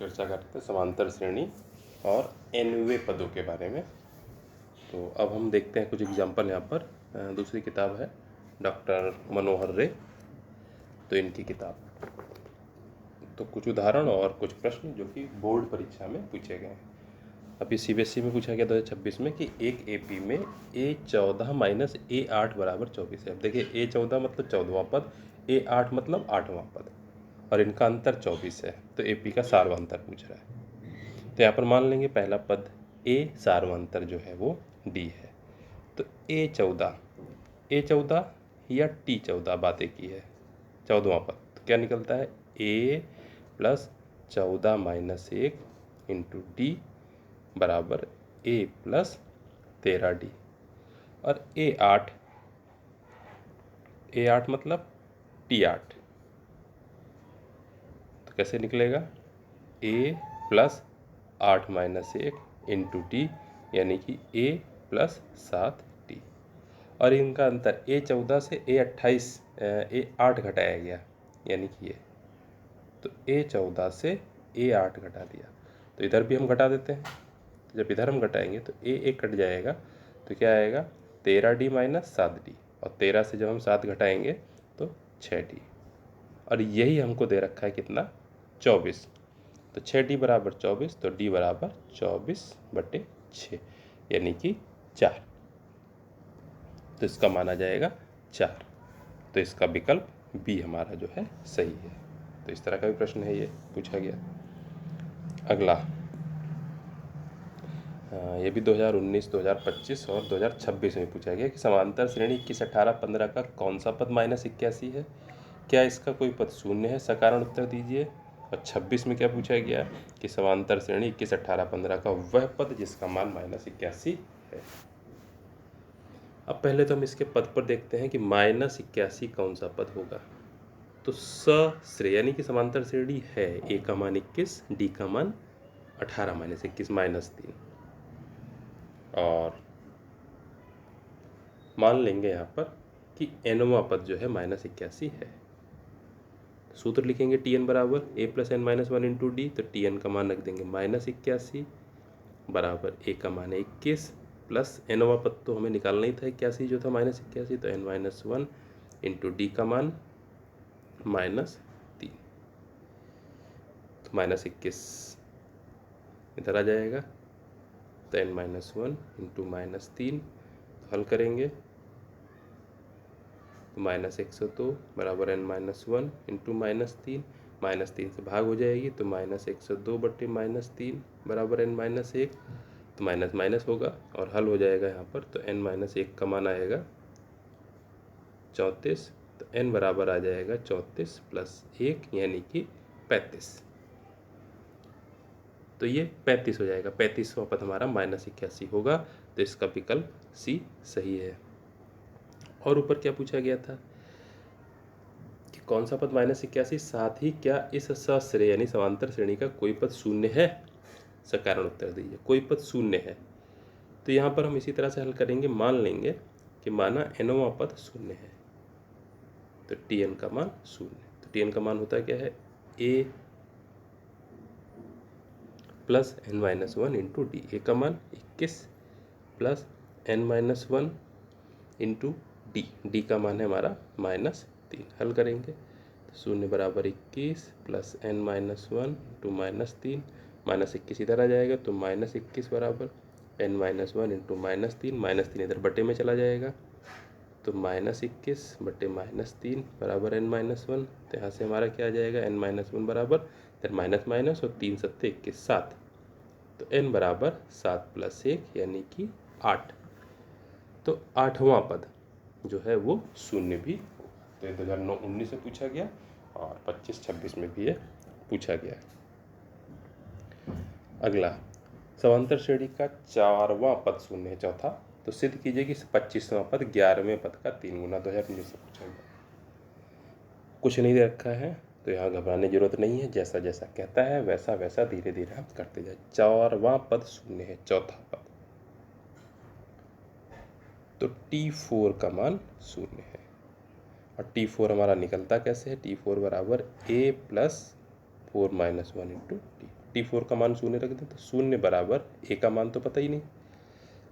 चर्चा करते हैं समांतर श्रेणी और एनवे पदों के बारे में। तो अब हम देखते हैं कुछ एग्जाम्पल। यहाँ पर दूसरी किताब है डॉक्टर मनोहर रे, तो इनकी किताब। तो कुछ उदाहरण और कुछ प्रश्न जो कि बोर्ड परीक्षा में पूछे गए हैं। अभी सीबीएसई में पूछा गया 2026 में कि एक एपी में A14 माइनस A8 बराबर 24 है। अब देखिए A14 मतलब 14वां पद, A8 मतलब 8वां पद, और इनका अंतर 24 है। तो एपी का सार्वंतर पूछ रहा है। तो यहाँ पर मान लेंगे पहला पद A सार्वंतर जो है वो D है। तो A14 या T14 बातें की है, 14वां पद। तो क्या निकलता है A plus 14 minus 1 into D बराबर A प्लस 13D। और A8 मतलब T8। तो कैसे निकलेगा A plus 8 minus 1 into T, यानी कि A प्लस 7D। और इनका अंतर A14 से A8 घटाया गया, यानी कि ये। तो A14 से A8 घटा दिया, तो इधर भी हम घटा देते हैं। जब इधर हम घटाएंगे तो A कट जाएगा, तो क्या आएगा 13D माइनस 7D। और 13 से जब हम 7 घटाएंगे तो 6D। और यही हमको दे रखा है कितना 24। तो 6D बराबर 24, तो D बराबर 24/6 यानी कि 4। तो इसका माना जाएगा 4। तो इसका विकल्प बी हमारा जो है सही है। तो इस तरह का भी प्रश्न है, ये पूछा गया। अगला ये भी 2019, 2025 और 2026 में पूछा गया कि समांतर श्रेणी 21, 18, 15 का कौन सा पद -81 है? क्या इसका कोई पद शून्य है? सकारण उत्तर दीजिए। और 26 में क्या पूछा गया कि समांतर श्रेणी 21, 18, 15 का वह पद जिसका मान -81 है। अब पहले तो हम इसके पद पर देखते हैं कि -81 कौन सा पद होगा। तो सश्रेणी यानी कि समांतर श्रेणी है, ए का मान 21, डी का मान 18 माइनस 21 -3। और मान लेंगे यहाँ पर कि nवां पद जो है -81 है। सूत्र लिखेंगे Tn बराबर A plus n minus 1 into D. तो Tn का मान रख देंगे -81 बराबर A का मान 21 प्लस nवां पद तो हमें निकालना ही था 81 जो था -81, तो n माइनस 1 इंटू डी का मान -3। तो -21 इधर आ जाएगा, तो n माइनस 1 इंटू -3 हल करेंगे तो -102 बराबर n माइनस 1 इंटू -3। -3 से भाग हो जाएगी, तो -102/-3 बराबर n माइनस 1। तो माइनस माइनस होगा और हल हो जाएगा यहाँ पर। तो n माइनस 1 का मान आएगा 34। तो n बराबर आ जाएगा 34 प्लस 1 यानी कि 35। तो ये 35 हो जाएगा। 35वां पद हमारा -81 होगा। तो इसका विकल्प सी सही है। और ऊपर क्या पूछा गया था कि कौन सा पद -81, साथ ही क्या इस सश्रेणी यानी समांतर श्रेणी का कोई पद शून्य है? सकारण उत्तर दीजिए। कोई पद शून्य है, तो यहाँ पर हम इसी तरह से हल करेंगे। मान लेंगे कि माना nवां पद शून्य है, तो Tn का मान शून्य। तो Tn का मान होता है क्या है A plus n minus 1 into D. A का मान 21 plus n minus 1 into D. D का मान है हमारा -3। हल करेंगे तो 0 बराबर 21 प्लस n माइनस 1 इंटू -3। -21 इधर आ जाएगा, तो -21 बराबर n माइनस 1 इंटू -3। -3 इधर बटे में चला जाएगा, तो -21 बटे -3 बराबर n माइनस 1। तो यहाँ से हमारा क्या आ जाएगा n माइनस 1 बराबर इधर माइनस माइनस और 3 सत्ते 21 7। तो n बराबर 7 प्लस 1 यानी कि 8। तो 8वां पद जो है वो शून्य भी होगा। तो ये 2019 से पूछा गया और 25-26 में भी ये पूछा गया। अगला समांतर श्रेणी का 4वां पद शून्य है, चौथा। तो सिद्ध कीजिए कि 25वां पद 11वें पद का 3 गुना। 2019 से पूछा गया। कुछ नहीं दे रखा है, तो यहाँ घबराने की जरूरत नहीं है। जैसा जैसा कहता है वैसा वैसा धीरे धीरे हम करते जाए। 4वां पद शून्य है, चौथा पद। तो T4 का मान शून्य है। और T4 हमारा निकलता कैसे है? T4 बराबर A plus 4 minus 1 into T. T4 का मान शून्य रख दें तो शून्य बराबर ए का मान तो पता ही नहीं,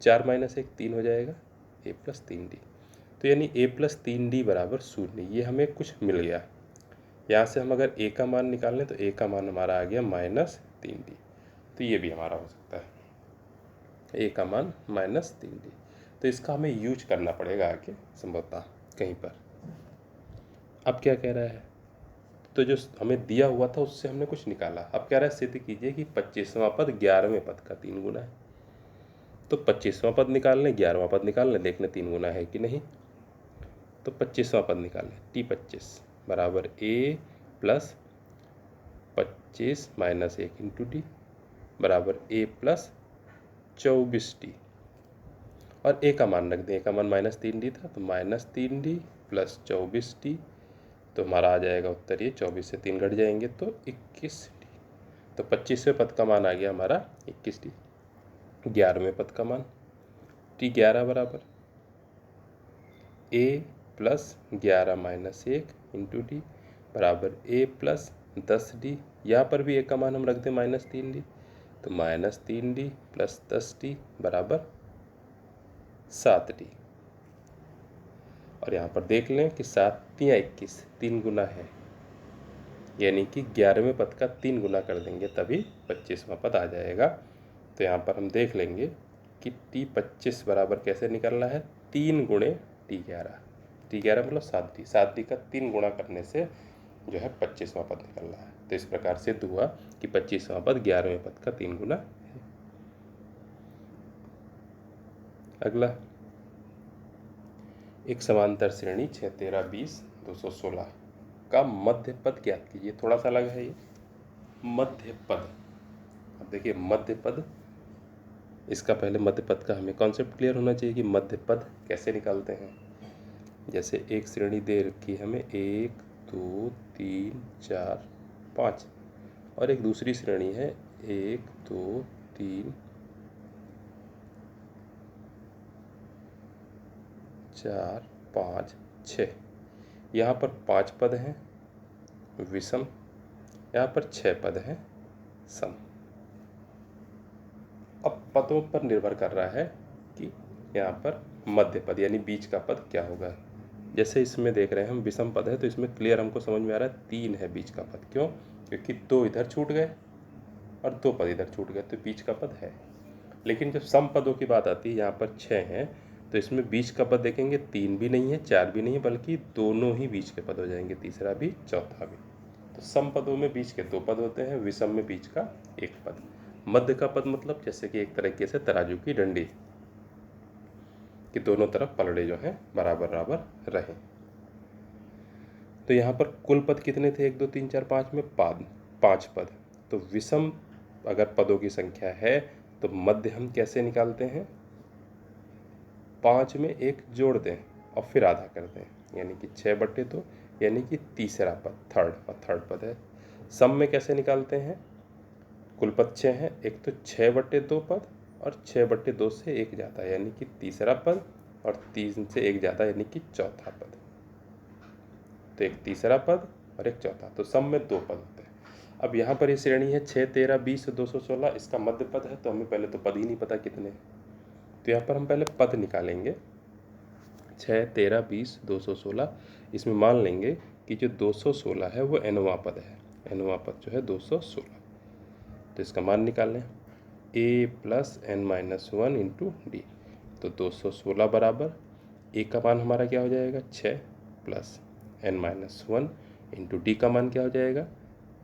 4 माइनस 1 3 हो जाएगा, ए प्लस 3D। तो यानी ए प्लस 3D बराबर शून्य, ये हमें कुछ मिल गया। यहाँ से हम अगर ए का मान निकाल लें तो ए का मान हमारा आ गया -3D, तो ये भी हमारा हो सकता है, ए का मान -3D। तो इसका हमें यूज करना पड़ेगा आगे संभवतः कहीं पर। अब क्या कह रहा है, तो जो हमें दिया हुआ था उससे हमने कुछ निकाला। अब कह रहा है सिद्ध कीजिए कि 25वां पद 11वें पद का 3 गुना है। तो 25वां पद निकाल लें, 11वां पद निकाल लें, देख लें 3 गुना है कि नहीं। तो 25वां पद निकाल लें, T25 बराबर ए प्लस 25 माइनस 1 इंटू डी बराबर ए प्लस 24D। और ए का मान रख दें, ए का मान -3D था, तो -3D प्लस 24D, तो हमारा आ जाएगा उत्तर ये 24 से 3 घट जाएंगे तो 21D। तो 25वें पद का मान आ गया हमारा 21D। 11वें पद का मान T11 बराबर ए प्लस 11 माइनस 1 इंटू डी बराबर ए प्लस 10D। यहाँ पर भी ए का मान हम रख दें -3D, तो -3D प्लस 10D बराबर 7D। और यहाँ पर देख लें कि 7 या 21 3 गुना है, यानी कि 11वें पद का 3 गुना कर देंगे तभी 25वां पद आ जाएगा। तो यहाँ पर हम देख लेंगे कि T25 बराबर कैसे निकलना है, 3 गुणे T11। T11 मतलब 7D, 7D का 3 गुणा करने से जो है 25वां पद निकलना है। तो इस प्रकार सिद्ध हुआ कि 25वां पद 11वें पद का 3 गुना है। अगला, एक समांतर श्रेणी 6 13 20 216 का मध्य पद ज्ञात कीजिए। थोड़ा सा अलग है ये मध्य पद। अब देखिए मध्य पद, इसका पहले मध्य पद का हमें कॉन्सेप्ट क्लियर होना चाहिए कि मध्य पद कैसे निकालते हैं। जैसे एक श्रेणी दे रखी है हमें 1 2 3 4 5, और एक दूसरी श्रेणी है 1 2 3 4 5 6। यहाँ पर 5 पद हैं विषम, यहाँ पर 6 पद हैं सम। अब पदों पर निर्भर कर रहा है कि यहाँ पर मध्य पद यानी बीच का पद क्या होगा। जैसे इसमें देख रहे हैं हम विषम पद है, तो इसमें क्लियर हमको समझ में आ रहा है 3 है बीच का पद। क्यों? क्योंकि 2 इधर छूट गए और 2 पद इधर छूट गए, तो बीच का पद है। लेकिन जब सम पदों की बात आती है, यहाँ पर 6 हैं, तो इसमें बीच का पद देखेंगे 3 भी नहीं है 4 भी नहीं है, बल्कि दोनों ही बीच के पद हो जाएंगे, तीसरा भी चौथा भी। तो सम पदों में बीच के 2 पद होते हैं, विषम में बीच का 1 पद। मध्य का पद मतलब जैसे कि एक तरीके से तराजू की डंडी, कि दोनों तरफ पलड़े जो हैं बराबर बराबर रहें। तो यहाँ पर कुल पद कितने थे 1 2 3 4 5 में 5 पद। तो विषम अगर पदों की संख्या है तो मध्य हम कैसे निकालते हैं, 5 में 1 जोड़ दें और फिर आधा कर दें, यानी कि 6/2, यानी कि तीसरा पद थर्ड, और थर्ड पद है। सम में कैसे निकालते हैं, कुल पद 6 हैं, एक तो 6/2 पद और 6/2 से 1 जाता है, यानी कि तीसरा पद, और 3 से 1 जाता है यानी कि चौथा पद। तो एक तीसरा पद और एक चौथा, तो सम में 2 पद होते हैं। अब यहाँ पर ये श्रेणी है 6 13 20 216, इसका मध्य पद है, तो हमें पहले तो पद ही नहीं पता कितने हैं, तो यहाँ पर हम पहले पद निकालेंगे। 6 13 20 216, इसमें मान लेंगे कि जो 216 है वो nवां पद है, nवां पद जो है 216, तो इसका मान निकाल लें a plus n-1 into D. तो 216 बराबर a का मान हमारा क्या हो जाएगा 6 प्लस n-1 इंटू डी का मान क्या हो जाएगा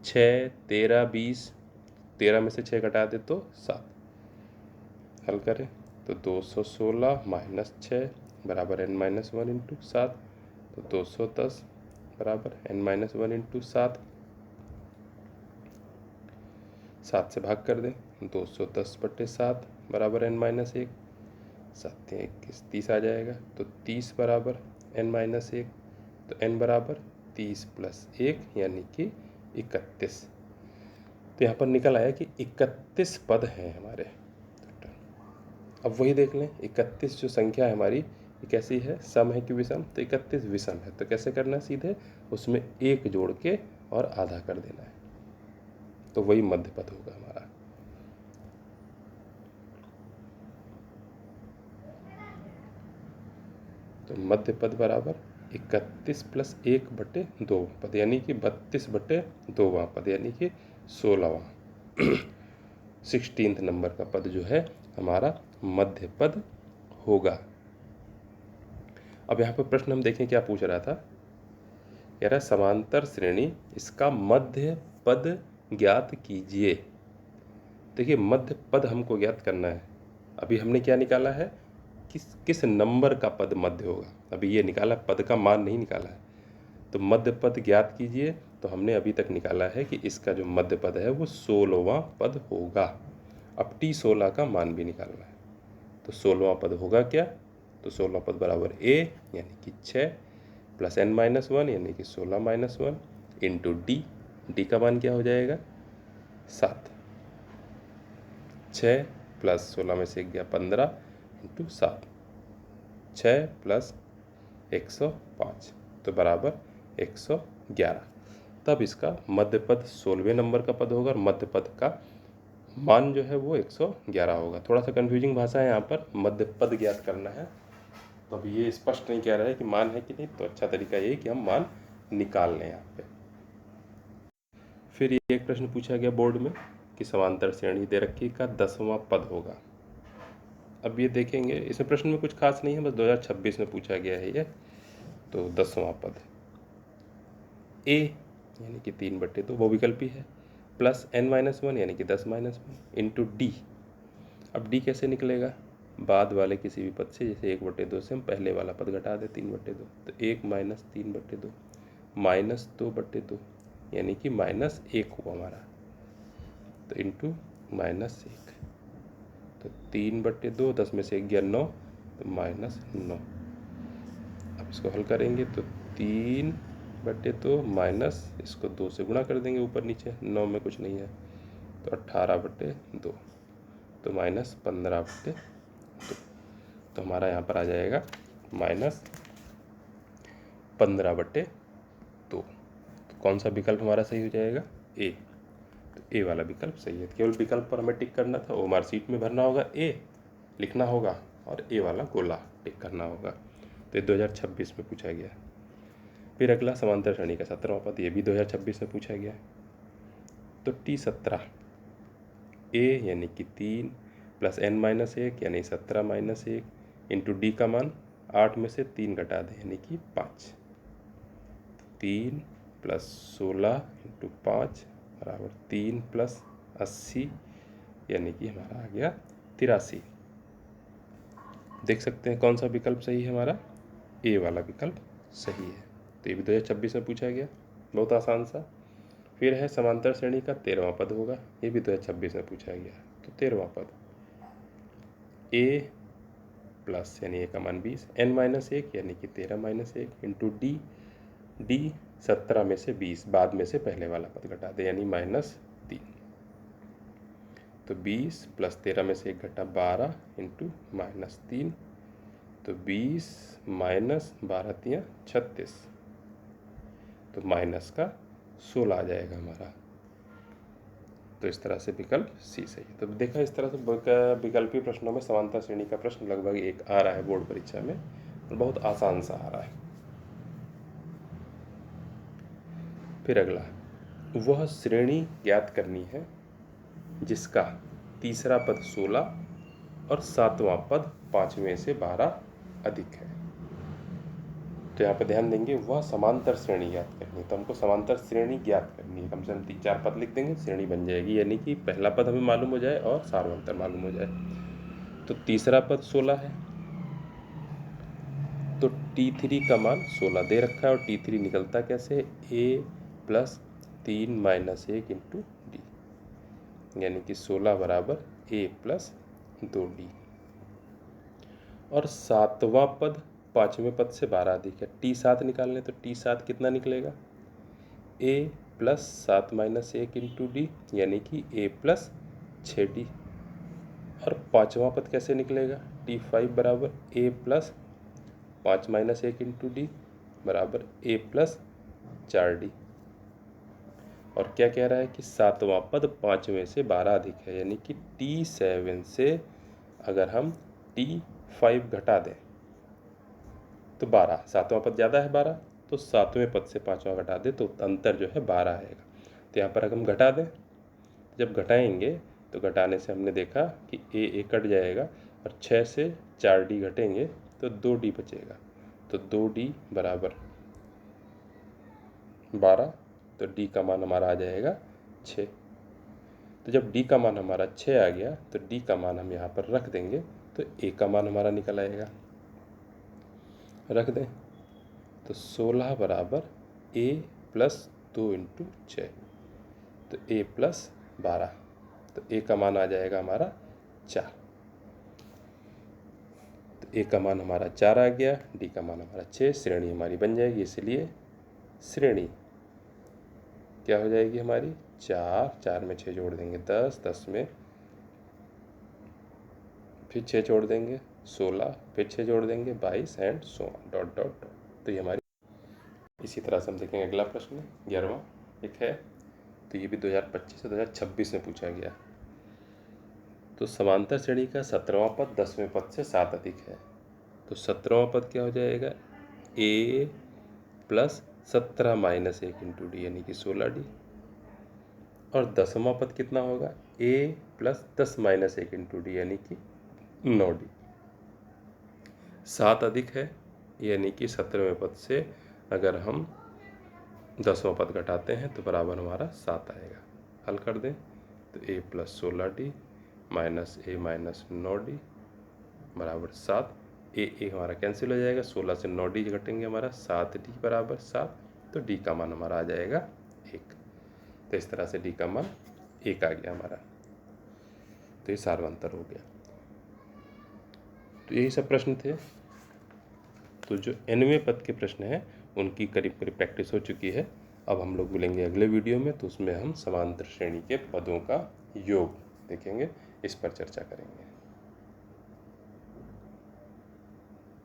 6 13 20, 13 में से 6 घटा दे तो 7, हल करें तो 216 माइनस 6 बराबर n-1 इंटू 7, तो 210 बराबर n-1 इंटू 7, 7 से भाग कर दें, 210/7 बराबर n-1, 7 21 30 आ जाएगा, तो 30 बराबर n-1, तो n बराबर 30 प्लस 1 यानी कि 31। तो यहाँ पर निकल आया कि 31 पद हैं हमारे। अब वही देख लें, 31 जो संख्या है हमारी ये कैसी है, सम है कि विषम, तो 31 विषम है। तो कैसे करना है, सीधे उसमें 1 जोड़ के और आधा कर देना है, तो वही मध्य पद होगा हमारा। तो मध्य पद बराबर 31 + 1/2 पद यानी कि 32/2वां पद यानी कि 16वां 16th नंबर का पद जो है हमारा मध्य पद होगा। अब यहाँ पर प्रश्न हम देखें क्या पूछ रहा था। कह रहा है समांतर श्रेणी इसका मध्य पद ज्ञात कीजिए। देखिए मध्य पद हमको ज्ञात करना है। अभी हमने क्या निकाला है, किस नंबर का पद मध्य होगा। अभी ये निकाला, पद का मान नहीं निकाला है। तो मध्य पद ज्ञात कीजिए, तो हमने अभी तक निकाला है कि इसका जो मध्य पद है वो 16वां पद होगा। अब T16 का मान भी निकालना है। तो 16वां पद होगा क्या, तो 16वां पद बराबर A यानी कि 6 + n-1 यानी कि 16 - 1 इंटू D का मान क्या हो जाएगा 7। 6 + 16 में से 1 गया 15 इंटू 7, 6 + 105 तो बराबर 111। तब इसका मध्य पद 16वें नंबर का पद होगा और मध्य पद का मान जो है वो 111 होगा। थोड़ा सा कन्फ्यूजिंग भाषा है यहाँ पर, मध्य पद ज्ञात करना है। तो अब ये स्पष्ट नहीं कह रहा है कि मान है कि नहीं, तो अच्छा तरीका ये कि हम मान निकाल लें यहाँ पे। फिर ये एक प्रश्न पूछा गया बोर्ड में कि समांतर श्रेणी दे रखी का 10वां पद होगा। अब ये देखेंगे, इसमें प्रश्न में कुछ खास नहीं है, बस 2026 में पूछा गया है ये। तो 10वां पद A यानी कि 3/2 वो विकल्पी है, प्लस n-1 यानी कि 10-1 इंटू D। अब D कैसे निकलेगा, बाद वाले किसी भी पद से, जैसे 1/2 से हम पहले वाला पद घटा दें 3/2, तो 1 - 3/2 -2/2 यानी कि -1 हुआ हमारा, तो इंटू -1 तो 3/2, 10 में से 1 गया 9 तो -9। अब इसको हल करेंगे तो 3/2 माइनस इसको 2 से गुणा कर देंगे ऊपर नीचे, 9 में कुछ नहीं है तो 18/2 तो -15/2। तो हमारा यहाँ पर आ जाएगा -15/2। तो कौन सा विकल्प हमारा सही हो जाएगा, ए। तो ए वाला विकल्प सही है। केवल विकल्प पर हमें टिक करना था, ओएमआर शीट में भरना होगा, ए लिखना होगा और ए वाला गोला टिक करना होगा। तो ये 2026 में पूछा गया। फिर अगला समांतर श्रेणी का 17वां पद, ये भी 2026 में पूछा गया। तो T17 A यानी कि 3 + n-1 यानी 17 - 1 इंटू D का मान 8 में से 3 घटा दें यानी कि 5। 3 + 16 इंटू 5 बराबर 3 + 80 यानी कि हमारा आ गया 83। देख सकते हैं कौन सा विकल्प सही है हमारा, ए वाला विकल्प सही है। तो ये भी 2026 में पूछा गया, बहुत आसान सा। फिर है समांतर श्रेणी का 13वां पद होगा, ये भी 2026 में पूछा गया। तो 13वां पद A प्लस यानी ए का मान 20 n-1 यानी कि 13 - 1 इंटू D 17 में से 20 बाद में से पहले वाला पद घटा दे यानी -3। तो 20 + 13 में से 1 घटा 12 इंटू -3 तो 20 - 12 × 36 तो माइनस का 16 आ जाएगा हमारा। तो इस तरह से विकल्प सी सही है। तो देखा इस तरह से विकल्पीय प्रश्नों में समांतर श्रेणी का प्रश्न लगभग एक आ रहा है बोर्ड परीक्षा में और बहुत आसान सा आ रहा है। फिर अगला, वह श्रेणी ज्ञात करनी है जिसका तीसरा पद 16 और 7वां पद 5वें से 12 अधिक है। तो यहाँ पर ध्यान देंगे, वह समांतर श्रेणी ज्ञात करनी है। तो हमको समांतर श्रेणी ज्ञात करनी है, कम से कम 3-4 पद लिख देंगे, श्रेणी बन जाएगी। यानी कि पहला पद हमें मालूम हो जाए और सार्वंतर मालूम हो जाए। तो तीसरा पद 16 है, तो T3 का मान 16 दे रखा है और T3 निकलता कैसे, A + 3 - 1 इंटू D यानी कि 16 बराबर A + 2D। और 7वां पद 5वें पद से 12 अधिक है, T7 निकालने, तो T7 कितना निकलेगा, A + 7 - 1 इंटू D यानी कि A + 6D। और 5वां पद कैसे निकलेगा, T5 बराबर A + 5 - 1 इंटू D बराबर A + 4D। और क्या कह रहा है कि 7वां पद 5वें से 12 अधिक है, यानी कि T7 से अगर हम T5 घटा दें तो 12, सातवां पद ज़्यादा है 12, तो सातवें पद से पाँचवां घटा दे तो अंतर जो है 12 आएगा। तो यहाँ पर अगर हम घटा दें, जब घटाएंगे तो घटाने से हमने देखा कि ए कट जाएगा और 6 से 4d घटेंगे तो 2d बचेगा। तो 2d बराबर 12, तो d का मान हमारा आ जाएगा 6। तो जब d का मान हमारा 6 आ गया तो d का मान हम यहाँ पर रख देंगे तो a का मान हमारा निकल आएगा। रख दें तो 16 बराबर a प्लस 2 इंटू 6, तो a प्लस 12, तो a का मान आ जाएगा हमारा 4। तो a का मान हमारा 4 आ गया, d का मान हमारा 6, श्रेणी हमारी बन जाएगी। इसलिए श्रेणी क्या हो जाएगी हमारी 4, 4 में 6 जोड़ देंगे 10, 10 में फिर 6 जोड़ देंगे 16, फिर 6 जोड़ देंगे 22 and so on dot dot dot. तो ये हमारी, इसी तरह से हम देखेंगे अगला प्रश्न 11वां एक है, तो ये भी 2025 से 2026 में पूछा गया। तो समांतर श्रेणी का 17वां पद 10वें पद से 7 अधिक है। तो 17वां पद क्या हो जाएगा a plus 17 minus 1 into D यानी कि 16d, और 10वां पद कितना होगा a plus 10 minus 1 into D यानी कि 9d। 7 अधिक है यानी कि 17वें पद से अगर हम 10वां पद घटाते हैं तो बराबर हमारा 7 आएगा। हल कर दें तो a plus 16d minus a minus 9d बराबर 7। ए हमारा कैंसिल हो जाएगा, 16 से 9d घटेंगे हमारा 7d बराबर 7, तो d का मान हमारा आ जाएगा 1। तो इस तरह से d का मान 1 आ गया हमारा। तो ये सार्वंतर हो गया। तो यही सब प्रश्न थे। तो जो nवें पद के प्रश्न हैं उनकी करीब करीब प्रैक्टिस हो चुकी है। अब हम लोग मिलेंगे अगले वीडियो में, तो उसमें हम समांतर श्रेणी के पदों का योग देखेंगे, इस पर चर्चा करेंगे।